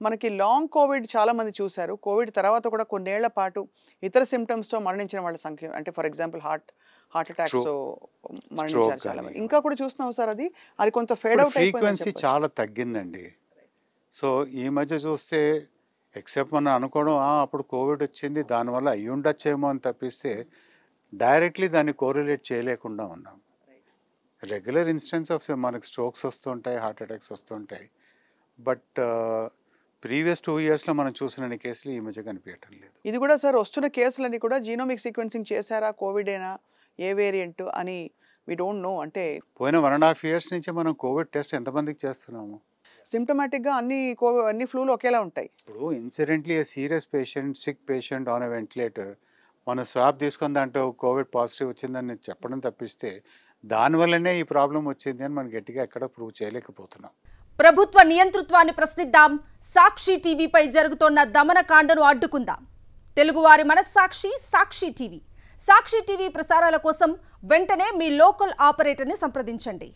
మనకి long Covid చాలా మంది చూసారు. కోవిడ్ తర్వాత కూడా కొన్నేళ్ల పాటు ఇతర సింప్టమ్స్‌తో మరణించిన వాళ్ళ సంఖ్య అంటే ఫర్ ఎగ్జాంపుల్ హార్ట్ అటాక్స్‌తో స్ట్రోక్ మరణించారు చాలా గాని మంది. ఇంకా కూడా చూస్తున్నాం సార్ అది. అది కొంత ఫేడ్ ఇప్పుడు ఔట్ అయిపోయిందని ఫ్రీక్వెన్సీ చెప్పొచ్చు. చాలా తగ్గిందండి. సో, ఈ మధ్య చూస్తే ఎక్సెప్ట్ మనం అనుకోవడం అప్పుడు కోవిడ్ వచ్చింది దానివల్ల అయ్యుండొచ్చేమో అని తప్పిస్తే డైరెక్ట్‌లీ దాన్ని కోరిలేట్ చేయలేకుండా ఉన్నాం. రెగ్యులర్ ఇన్‌స్టెన్స్ ఆఫ్ మనకి స్ట్రోక్స్ వస్తుంటాయి, హార్ట్ అటాక్స్ వస్తుంటాయి. బట్ ప్రీవియస్ 2 ఇయర్స్‌లో మనం చూసినన్ని కేసులు ఈ మధ్య కనిపియటం లేదు. ఇది కూడా సార్ వస్తున్న కేసులన్నీ కూడా జీనోమిక్ సీక్వెన్సింగ్ చేశారా? కోవిడేనా? ఏ వేరియంట్ అని వి డోంట్ నో. అంటే పోయిన 1 ½ ఇయర్స్ నుంచి మనం కోవిడ్ టెస్ట్ ఎంతమందికి చేస్తున్నాము? సింప్టమాటిక్‌గా అన్ని ఫ్లూలు ఒకేలా ఉంటాయి. ఇప్పుడు incidentally a serious patient, sick patient on a ventilator మనం స్వాబ్ తీసుకొని దాంట్లో కోవిడ్ పాజిటివ్ వచ్చిందని చెప్పడం తప్పిస్తే దానివల్లనే ఈ ప్రాబ్లమ్ వచ్చింది అని మనం గట్టిగా ఎక్కడ ప్రూవ్ చేయలేకపోతున్నాం. ప్రభుత్వ నియంతృత్వాన్ని ప్రశ్నిద్దాం. సాక్షి టీవీపై జరుగుతోన్న దమనకాండను అడ్డుకుందాం. తెలుగువారి మనస్సాక్షి సాక్షి టీవీ. సాక్షి టీవీ ప్రసారాల కోసం వెంటనే మీ లోకల్ ఆపరేటర్ని సంప్రదించండి.